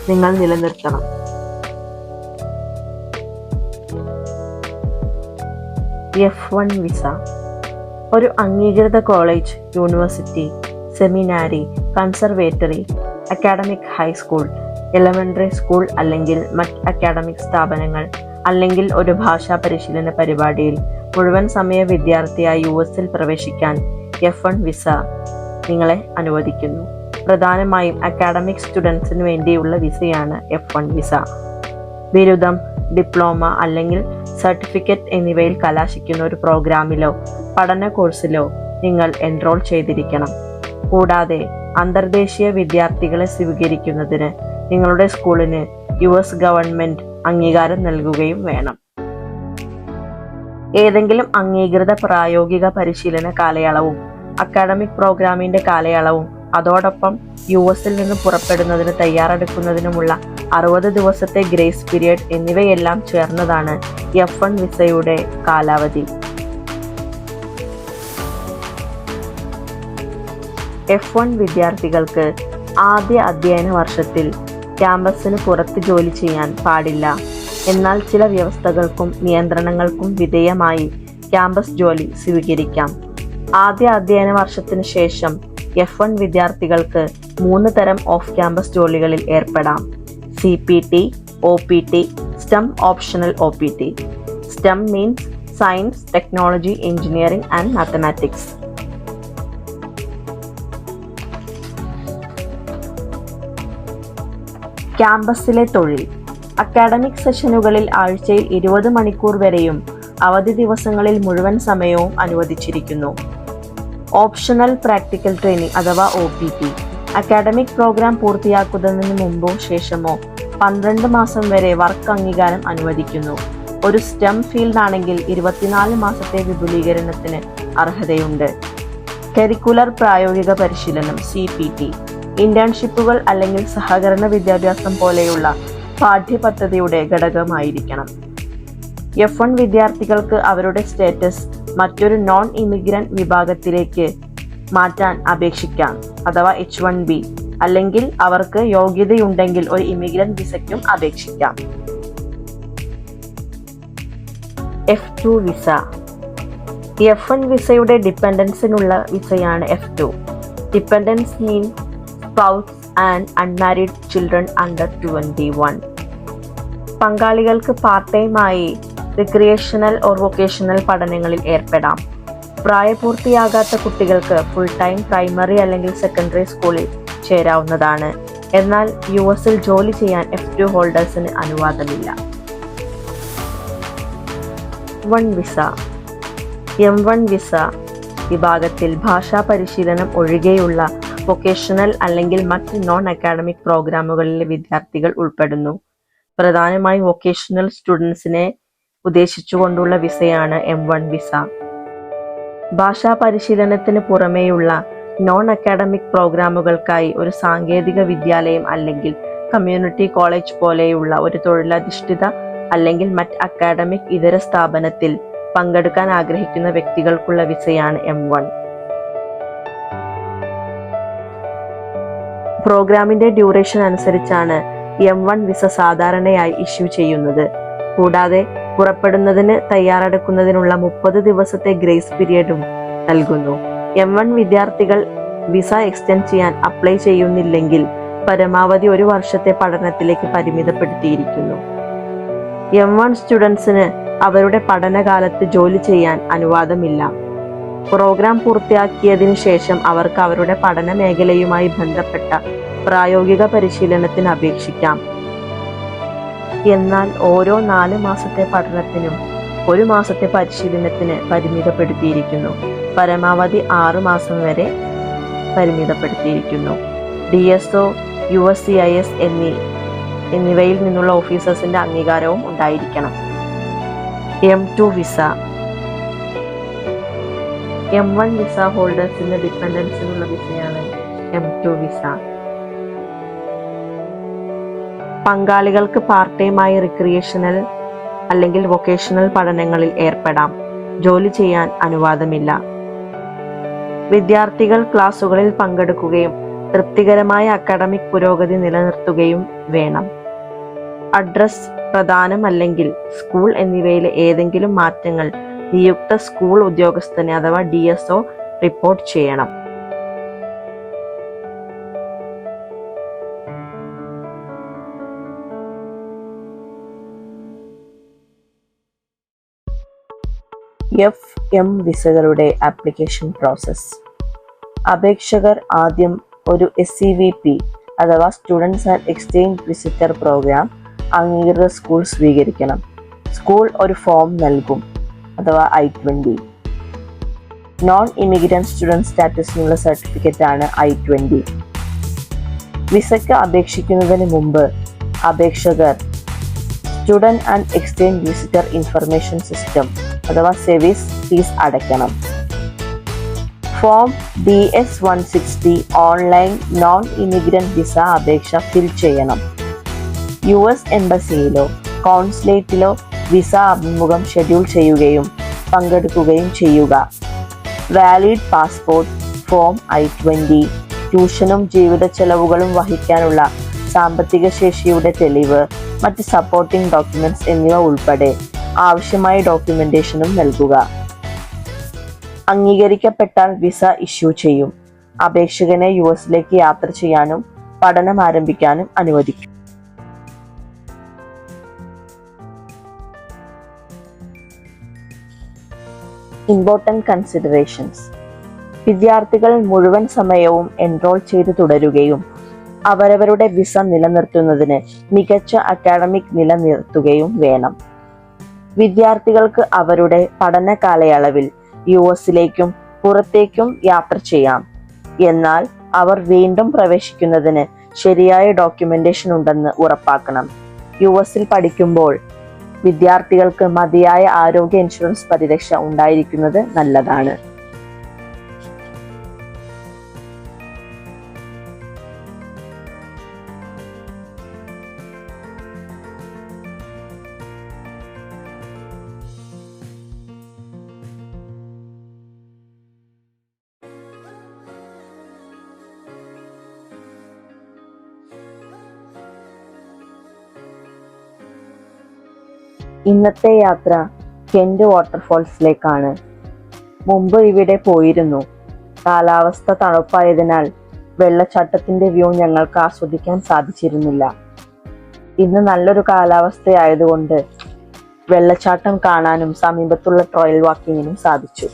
നിങ്ങൾ നിലനിർത്തണം. F1 visa ഒരു അംഗീകൃത college, university, seminary, conservatory, academic high school, elementary school അല്ലെങ്കിൽ മറ്റ് അക്കാഡമിക് സ്ഥാപനങ്ങൾ അല്ലെങ്കിൽ ഒരു ഭാഷാ പരിശീലന പരിപാടിയിൽ മുഴുവൻ സമയ വിദ്യാർത്ഥിയായി US-ൽ പ്രവേശിക്കാൻ F1 വിസ നിങ്ങളെ അനുവദിക്കുന്നു. പ്രധാനമായും അക്കാഡമിക് സ്റ്റുഡൻസിന് വേണ്ടിയുള്ള വിസയാണ് F1 വിസ. ബിരുദം, ഡിപ്ലോമ അല്ലെങ്കിൽ സർട്ടിഫിക്കറ്റ് എന്നിവയിൽ കലാശിക്കുന്ന ഒരു പ്രോഗ്രാമിലോ പഠന കോഴ്സിലോ നിങ്ങൾ എൻറോൾ ചെയ്തിരിക്കണം. കൂടാതെ അന്തർദേശീയ വിദ്യാർത്ഥികളെ സ്വീകരിക്കുന്നതിന് നിങ്ങളുടെ സ്കൂളിന് US ഗവൺമെന്റ് അംഗീകാരം നൽകുകയും വേണം. ഏതെങ്കിലും അംഗീകൃത പ്രായോഗിക പരിശീലന കാലയളവും അക്കാഡമിക് പ്രോഗ്രാമിന്റെ കാലയളവും അതോടൊപ്പം US-ൽ നിന്ന് പുറപ്പെടുന്നതിന് തയ്യാറെടുക്കുന്നതിനുമുള്ള 60 ദിവസത്തെ ഗ്രേസ് പീരിയഡ് എന്നിവയെല്ലാം ചേർന്നതാണ് F1 വിസയുടെ കാലാവധി. F1 വിദ്യാർത്ഥികൾക്ക് ആദ്യ അധ്യയന വർഷത്തിൽ ക്യാമ്പസിന് പുറത്ത് ജോലി ചെയ്യാൻ പാടില്ല. എന്നാൽ ചില വ്യവസ്ഥകൾക്കും നിയന്ത്രണങ്ങൾക്കും വിധേയമായി ക്യാമ്പസ് ജോലി സ്വീകരിക്കാം. ആദ്യ അധ്യയന വർഷത്തിന് ശേഷം F1 വിദ്യാർത്ഥികൾക്ക് 3 തരം ഓഫ് ക്യാമ്പസ് ജോലികളിൽ ഏർപ്പെടാം. CPT, OPT, STEM optional OPT. STEM means science, technology, engineering and mathematics. ക്യാമ്പസിലെ തൊഴിൽ. അക്കാഡമിക് സെഷനുകളിൽ ആഴ്ചയിൽ 20 മണിക്കൂർ വരെയും അവധി ദിവസങ്ങളിൽ മുഴുവൻ സമയവും അനുവദിച്ചിരിക്കുന്നു. ഓപ്ഷണൽ പ്രാക്ടിക്കൽ ട്രെയിനിങ് അഥവാ OPT. അക്കാഡമിക് പ്രോഗ്രാം പൂർത്തിയാക്കുന്നതിന് മുമ്പോ ശേഷമോ 12 മാസം വരെ വർക്ക് അംഗീകാരം അനുവദിക്കുന്നു. ഒരു STEM ഫീൽഡ് ആണെങ്കിൽ 24 മാസത്തെ വിപുലീകരണത്തിന് അർഹതയുണ്ട്. കരിക്കുലർ പ്രായോഗിക പരിശീലനം CPT. ഇന്റേൺഷിപ്പുകൾ അല്ലെങ്കിൽ സഹകരണ വിദ്യാഭ്യാസം പോലെയുള്ള പാഠ്യപദ്ധതിയുടെ ഘടകമായിരിക്കണം. F1 വിദ്യാർത്ഥികൾക്ക് അവരുടെ സ്റ്റേറ്റസ് മറ്റൊരു നോൺ ഇമിഗ്രന്റ് വിഭാഗത്തിലേക്ക് മാറ്റാൻ അപേക്ഷിക്കാം അഥവാ H1B, അല്ലെങ്കിൽ അവർക്ക് യോഗ്യതയുണ്ടെങ്കിൽ ഒരു ഇമിഗ്രന്റ് വിസയ്ക്കും അപേക്ഷിക്കാം. F2 visa. F1 വിസയുടെ ഡിപ്പെൻഡൻസിനുള്ള വിസയാണ് F2. Dependents means spouse and unmarried children under 21. പങ്കാളികൾക്ക് പാർട്ട് ടൈമായി റിക്രിയേഷണൽ ഓർ വൊക്കേഷണൽ പഠനങ്ങളിൽ ഏർപ്പെടാം. പ്രായപൂർത്തിയാകാത്ത കുട്ടികൾക്ക് ഫുൾ ടൈം പ്രൈമറി അല്ലെങ്കിൽ സെക്കൻഡറി സ്കൂളിൽ ചേരാവുന്നതാണ്. എന്നാൽ US-ൽ ജോലി ചെയ്യാൻ F2 ഹോൾഡേഴ്സിന് അനുവാദമില്ല. M1 വിസ വിഭാഗത്തിൽ ഭാഷാ പരിശീലനം ഒഴികെയുള്ള വൊക്കേഷണൽ അല്ലെങ്കിൽ മറ്റ് നോൺ അക്കാഡമിക് പ്രോഗ്രാമുകളിലെ വിദ്യാർത്ഥികൾ ഉൾപ്പെടുന്നു. പ്രധാനമായും വൊക്കേഷണൽ സ്റ്റുഡൻസിനെ ഉദ്ദേശിച്ചുകൊണ്ടുള്ള വിസയാണ് M1 വിസ. ഭാഷാ പരിശീലനത്തിന് പുറമേയുള്ള നോൺ അക്കാഡമിക് പ്രോഗ്രാമുകൾക്കായി ഒരു സാങ്കേതിക വിദ്യാലയം അല്ലെങ്കിൽ കമ്മ്യൂണിറ്റി കോളേജ് പോലെയുള്ള ഒരു തൊഴിലധിഷ്ഠിത അല്ലെങ്കിൽ മറ്റ് അക്കാഡമിക് ഇതര സ്ഥാപനത്തിൽ പങ്കെടുക്കാൻ ആഗ്രഹിക്കുന്ന വ്യക്തികൾക്കുള്ള വിസയാണ് M1. പ്രോഗ്രാമിന്റെ ഡ്യൂറേഷൻ അനുസരിച്ചാണ് M1 വിസ സാധാരണയായി ഇഷ്യൂ ചെയ്യുന്നത്. കൂടാതെ പുറപ്പെടുന്നതിന് തയ്യാറെടുക്കുന്നതിനുള്ള 30 ദിവസത്തെ ഗ്രേസ് പീരിയഡും നൽകുന്നു. M1 വിദ്യാർത്ഥികൾ വിസ എക്സ്റ്റെൻഡ് ചെയ്യാൻ അപ്ലൈ ചെയ്യുന്നില്ലെങ്കിൽ പരമാവധി 1 വർഷത്തെ പഠനത്തിലേക്ക് പരിമിതപ്പെടുത്തിയിരിക്കുന്നു. M1 സ്റ്റുഡൻസിന് അവരുടെ പഠനകാലത്ത് ജോലി ചെയ്യാൻ അനുവാദമില്ല. പ്രോഗ്രാം പൂർത്തിയാക്കിയതിനു ശേഷം അവർക്ക് അവരുടെ പഠന മേഖലയുമായി ബന്ധപ്പെട്ട പ്രായോഗിക പരിശീലനത്തിന് അപേക്ഷിക്കാം. എന്നാൽ ഓരോ 4 മാസത്തെ പഠനത്തിനും 1 മാസത്തെ പരിശീലനത്തിന് പരിമിതപ്പെടുത്തിയിരിക്കുന്നു. പരമാവധി 6 മാസം വരെ പരിമിതപ്പെടുത്തിയിരിക്കുന്നു. DSO, USCIS എന്നിവയിൽ നിന്നുള്ള ഓഫീസേഴ്സിന്റെ അംഗീകാരവും ഉണ്ടായിരിക്കണം. M2 visa. M1 വിസ ഹോൾഡേഴ്സിന്റെ ഡിപ്പെൻഡൻസിനുള്ള വിസയാണ് M2 വിസ. പങ്കാളികൾക്ക് പാർട്ട് ടൈമായി റിക്രിയേഷണൽ അല്ലെങ്കിൽ വൊക്കേഷണൽ പഠനങ്ങളിൽ ഏർപ്പെടാം. ജോലി ചെയ്യാൻ അനുവാദമില്ല. വിദ്യാർത്ഥികൾ ക്ലാസുകളിൽ പങ്കെടുക്കുകയും തൃപ്തികരമായ അക്കാഡമിക് പുരോഗതി നിലനിർത്തുകയും വേണം. അഡ്രസ്, പ്രധാനം അല്ലെങ്കിൽ സ്കൂൾ എന്നിവയിലെ ഏതെങ്കിലും മാറ്റങ്ങൾ നിയുക്ത സ്കൂൾ ഉദ്യോഗസ്ഥന് അഥവാ DSO റിപ്പോർട്ട് ചെയ്യണം. FM വിസകളുടെ ആപ്ലിക്കേഷൻ പ്രോസസ്. അപേക്ഷകർ ആദ്യം ഒരു SEVP അഥവാ students and exchange visitor program അംഗീകൃത സ്കൂൾ സ്വീകരിക്കണം. സ്കൂൾ ഒരു ഫോം നൽകും അഥവാ I-20. നോൺ ഇമിഗ്രന്റ് സ്റ്റുഡൻറ് സ്റ്റാറ്റസിനുള്ള സർട്ടിഫിക്കറ്റ് ആണ് I-20. വിസയ്ക്ക് അപേക്ഷിക്കുന്നതിന് മുമ്പ് അപേക്ഷകർ student and exchange visitor information system അഥവാ സെവിസ് ഫീസ് അടയ്ക്കണം. Form DS-160 online non immigrant visa അപേക്ഷ ഫിൽ ചെയ്യണം. US എംബസിയിലോ കോൺസുലേറ്റിലോ വിസ അഭിമുഖം ഷെഡ്യൂൾ ചെയ്യുകയും പങ്കെടുക്കുകയും ചെയ്യുക. വാലിഡ് പാസ്പോർട്ട്, ഫോം I-20, ട്യൂഷനും ജീവിത ചെലവുകളും വഹിക്കാനുള്ള സാമ്പത്തിക ശേഷിയുടെ തെളിവ്, മറ്റ് സപ്പോർട്ടിംഗ് ഡോക്യുമെന്റ്സ് എന്നിവ ഉൾപ്പെടെ ആവശ്യമായ ഡോക്യുമെന്റേഷനും നൽകുക. അംഗീകരിക്കപ്പെട്ടാൽ വിസ ഇഷ്യൂ ചെയ്യും. അപേക്ഷകനെ US യാത്ര ചെയ്യാനും പഠനം ആരംഭിക്കാനും അനുവദിക്കും. Important considerations. വിദ്യാർത്ഥികൾ മുഴുവൻ സമയവും എൻറോൾ ചെയ്ത് തുടരുകയും അവരവരുടെ വിസ നിലനിർത്തുന്നതിന് മികച്ച അക്കാഡമിക് നിലനിർത്തുകയും വേണം. വിദ്യാർത്ഥികൾക്ക് അവരുടെ പഠന കാലയളവിൽ US പുറത്തേക്കും യാത്ര ചെയ്യാം. എന്നാൽ അവർ വീണ്ടും പ്രവേശിക്കുന്നതിന് ശരിയായ ഡോക്യുമെന്റേഷൻ ഉണ്ടെന്ന് ഉറപ്പാക്കണം. US പഠിക്കുമ്പോൾ വിദ്യാർത്ഥികൾക്ക് മതിയായ ആരോഗ്യ ഇൻഷുറൻസ് പരിരക്ഷ ഉണ്ടായിരിക്കുന്നത് നല്ലതാണ്. ഇന്നത്തെ യാത്ര കെന്റ് വാട്ടർഫോൾസിലേക്കാണ്. മുമ്പ് ഇവിടെ പോയിരുന്നു. കാലാവസ്ഥ തണുപ്പായതിനാൽ വെള്ളച്ചാട്ടത്തിന്റെ വ്യൂ ഞങ്ങൾക്ക് ആസ്വദിക്കാൻ സാധിച്ചിരുന്നില്ല. ഇന്ന് നല്ലൊരു കാലാവസ്ഥയായതുകൊണ്ട് വെള്ളച്ചാട്ടം കാണാനും സമീപത്തുള്ള ട്രയൽ വാക്കിങ്ങിനും സാധിച്ചു.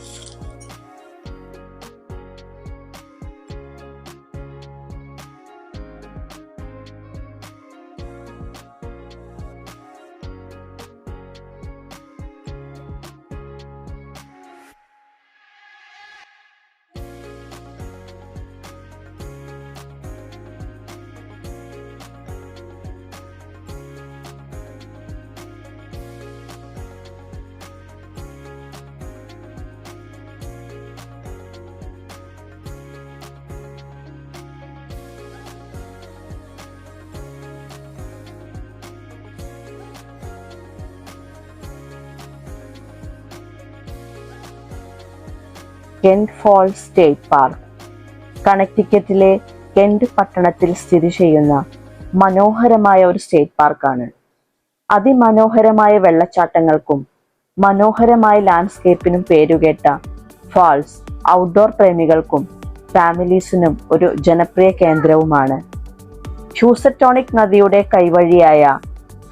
കെന്റ് ഫാൾസ് സ്റ്റേറ്റ് പാർക്ക് കണക്ടിക്കറ്റിലെ കെന്റ് പട്ടണത്തിൽ സ്ഥിതി ചെയ്യുന്ന മനോഹരമായ ഒരു സ്റ്റേറ്റ് പാർക്കാണ്. അതിമനോഹരമായ വെള്ളച്ചാട്ടങ്ങൾക്കും മനോഹരമായ ലാൻഡ്സ്കേപ്പിനും പേരുകേട്ട ഫാൾസ് ഔട്ട്ഡോർ പ്രേമികൾക്കും ഫാമിലീസിനും ഒരു ജനപ്രിയ കേന്ദ്രവുമാണ്. ഹ്യൂസറ്റോണിക് നദിയുടെ കൈവഴിയായ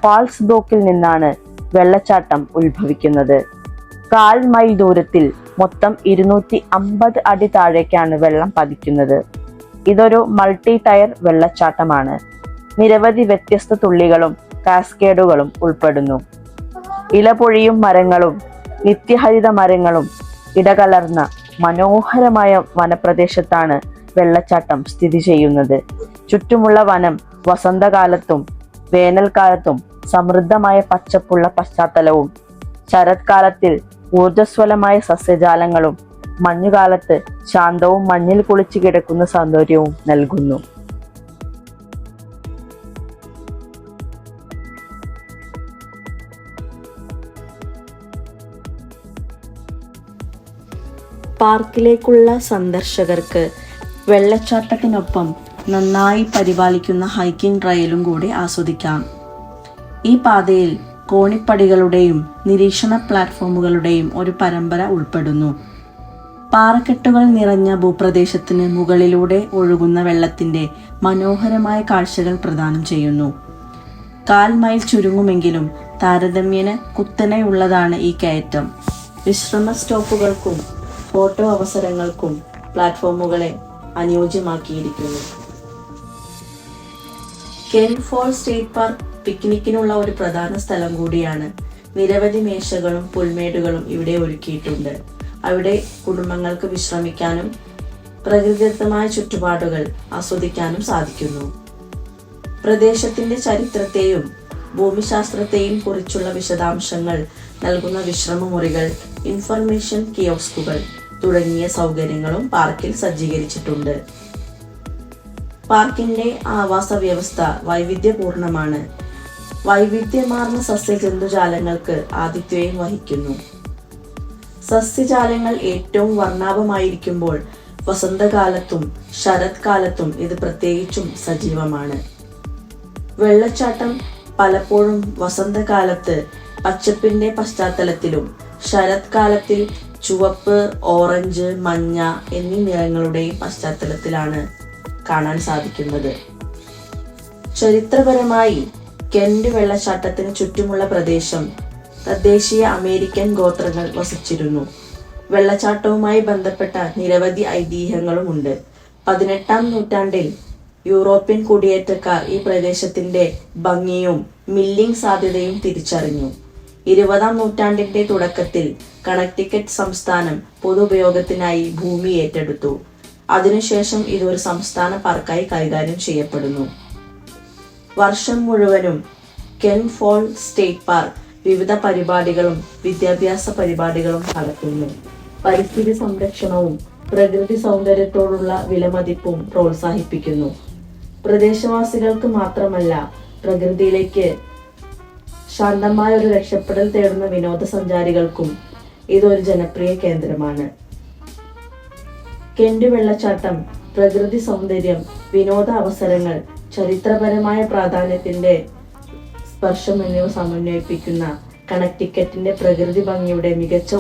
ഫാൾസ് ബ്രോക്കിൽ നിന്നാണ് വെള്ളച്ചാട്ടം ഉത്ഭവിക്കുന്നത്. 1/4 മൈൽ ദൂരത്തിൽ മൊത്തം 250 അടി താഴേക്കാണ് വെള്ളം പതിക്കുന്നത്. ഇതൊരു മൾട്ടി ടയർ വെള്ളച്ചാട്ടമാണ്. നിരവധി വ്യത്യസ്ത തുള്ളികളും കാസ്കേഡുകളും ഉൾപ്പെടുന്നു. ഇലപൊഴിയും മരങ്ങളും നിത്യഹരിത മരങ്ങളും ഇടകലർന്ന മനോഹരമായ വനപ്രദേശത്താണ് വെള്ളച്ചാട്ടം സ്ഥിതി ചെയ്യുന്നത്. ചുറ്റുമുള്ള വനം വസന്തകാലത്തും വേനൽക്കാലത്തും സമൃദ്ധമായ പച്ചപ്പുള്ള പശ്ചാത്തലവും, ശരത്കാലത്തിൽ ഊർജ്ജസ്വലമായ സസ്യജാലങ്ങളും, മഞ്ഞുകാലത്ത് ശാന്തവും മഞ്ഞിൽ കുളിച്ചു കിടക്കുന്ന സൗന്ദര്യവും നൽകുന്നു. പാർക്കിലേക്കുള്ള സന്ദർശകർക്ക് വെള്ളച്ചാട്ടത്തിനൊപ്പം നന്നായി പരിപാലിക്കുന്ന ഹൈക്കിംഗ് ട്രയലും കൂടി ആസ്വദിക്കാം. ഈ പാതയിൽ കോണിപ്പടികളുടെയും നിരീക്ഷണ പ്ലാറ്റ്ഫോമുകളുടെയും ഒരു പരമ്പര ഉൾപ്പെടുന്നു. പാറക്കെട്ടുകൾ നിറഞ്ഞ ഭൂപ്രദേശത്തിന് മുകളിലൂടെ ഒഴുകുന്ന വെള്ളത്തിന്റെ മനോഹരമായ കാഴ്ചകൾ പ്രദാനം ചെയ്യുന്നു. 1/4 മൈൽ ചുരുങ്ങുമെങ്കിലും താരതമ്യേന കുത്തനെയുള്ളതാണ് ഈ കയറ്റം. വിശ്രമ സ്റ്റോപ്പുകൾക്കും ഫോട്ടോ അവസരങ്ങൾക്കും പ്ലാറ്റ്ഫോമുകളെ അനുയോജ്യമാക്കിയിരിക്കുന്നു. കെൻ ഫോൾ സ്റ്റേറ്റ് പാർക്ക് പിക്നിക്കിനുള്ള ഒരു പ്രധാന സ്ഥലം കൂടിയാണ്. നിരവധി മേശകളും പുൽമേടുകളും ഇവിടെ ഒരുക്കിയിട്ടുണ്ട്. അവിടെ കുടുംബങ്ങൾക്ക് വിശ്രമിക്കാനും പ്രകൃതിദത്തമായ ചുറ്റുപാടുകൾ ആസ്വദിക്കാനും സാധിക്കുന്നു. പ്രദേശത്തിന്റെ ചരിത്രത്തെയും ഭൂമിശാസ്ത്രത്തെയും കുറിച്ചുള്ള വിശദാംശങ്ങൾ നൽകുന്ന വിശ്രമമുറികൾ, ഇൻഫർമേഷൻ കിയോസ്കുകൾ തുടങ്ങിയ സൗകര്യങ്ങളും പാർക്കിൽ സജ്ജീകരിച്ചിട്ടുണ്ട്. പാർക്കിന്റെ ആവാസ വ്യവസ്ഥ വൈവിധ്യപൂർണമാണ്. വൈവിധ്യമാർന്ന സസ്യജന്തുജാലങ്ങൾക്ക് ആതിഥ്യം വഹിക്കുന്നു. സസ്യജാലങ്ങൾ ഏറ്റവും വർണ്ണാഭമായിരിക്കുമ്പോൾ വസന്തകാലത്തും ശരത്കാലത്തും ഇത് പ്രത്യേകിച്ചും സജീവമാണ്. വെള്ളച്ചാട്ടം പലപ്പോഴും വസന്തകാലത്ത് പച്ചപ്പിന്റെ പശ്ചാത്തലത്തിലും ശരത്കാലത്തിൽ ചുവപ്പ്, ഓറഞ്ച്, മഞ്ഞ എന്നീ നിറങ്ങളുടെയും പശ്ചാത്തലത്തിലാണ് കാണാൻ സാധിക്കുന്നത്. ചരിത്രപരമായി കെന്റ് വെള്ളച്ചാട്ടത്തിന് ചുറ്റുമുള്ള പ്രദേശം തദ്ദേശീയ അമേരിക്കൻ ഗോത്രങ്ങൾ വസിച്ചിരുന്നു. വെള്ളച്ചാട്ടവുമായി ബന്ധപ്പെട്ട നിരവധി ഐതിഹ്യങ്ങളുമുണ്ട്. 18-ാം നൂറ്റാണ്ടിൽ യൂറോപ്യൻ കുടിയേറ്റക്കാർ ഈ പ്രദേശത്തിന്റെ ഭംഗിയും മില്ലിംഗ് സാധ്യതയും തിരിച്ചറിഞ്ഞു. 20-ാം നൂറ്റാണ്ടിന്റെ തുടക്കത്തിൽ കണക്ടിക്കറ്റ് സംസ്ഥാനം പൊതുപയോഗത്തിനായി ഭൂമി ഏറ്റെടുത്തു. അതിനുശേഷം ഇതൊരു സംസ്ഥാന പാർക്കായി കൈകാര്യം ചെയ്യപ്പെടുന്നു. വർഷം മുഴുവനും കെൻ ഫോൾ സ്റ്റേറ്റ് പാർക്ക് വിവിധ പരിപാടികളും വിദ്യാഭ്യാസ പരിപാടികളും നടത്തുന്നു. പരിസ്ഥിതി സംരക്ഷണവും പ്രകൃതി സൗന്ദര്യത്തോടുള്ള വിലമതിപ്പും പ്രോത്സാഹിപ്പിക്കുന്നു. പ്രദേശവാസികൾക്ക് മാത്രമല്ല, പ്രകൃതിയിലേക്ക് ശാന്തമായ ഒരു രക്ഷപ്പെടൽ തേടുന്ന വിനോദസഞ്ചാരികൾക്കും ഇതൊരു ജനപ്രിയ കേന്ദ്രമാണ്. കെന്റ് വെള്ളച്ചാട്ടം പ്രകൃതി സൗന്ദര്യം, വിനോദ അവസരങ്ങൾ, ചരിത്രപരമായ പ്രാധാന്യത്തിന്റെ സ്പർശം എന്നിവ സമന്വയിപ്പിക്കുന്ന കണക്ടിക്കറ്റിന്റെ പ്രകൃതി ഭംഗിയുടെ മികച്ച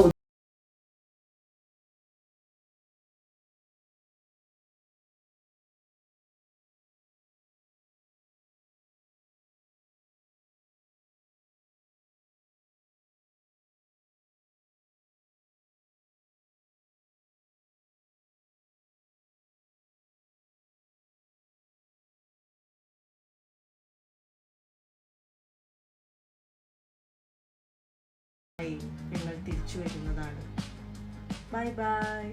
ഞങ്ങൾ തിരിച്ചു വരുന്നതാണ്. Bye bye.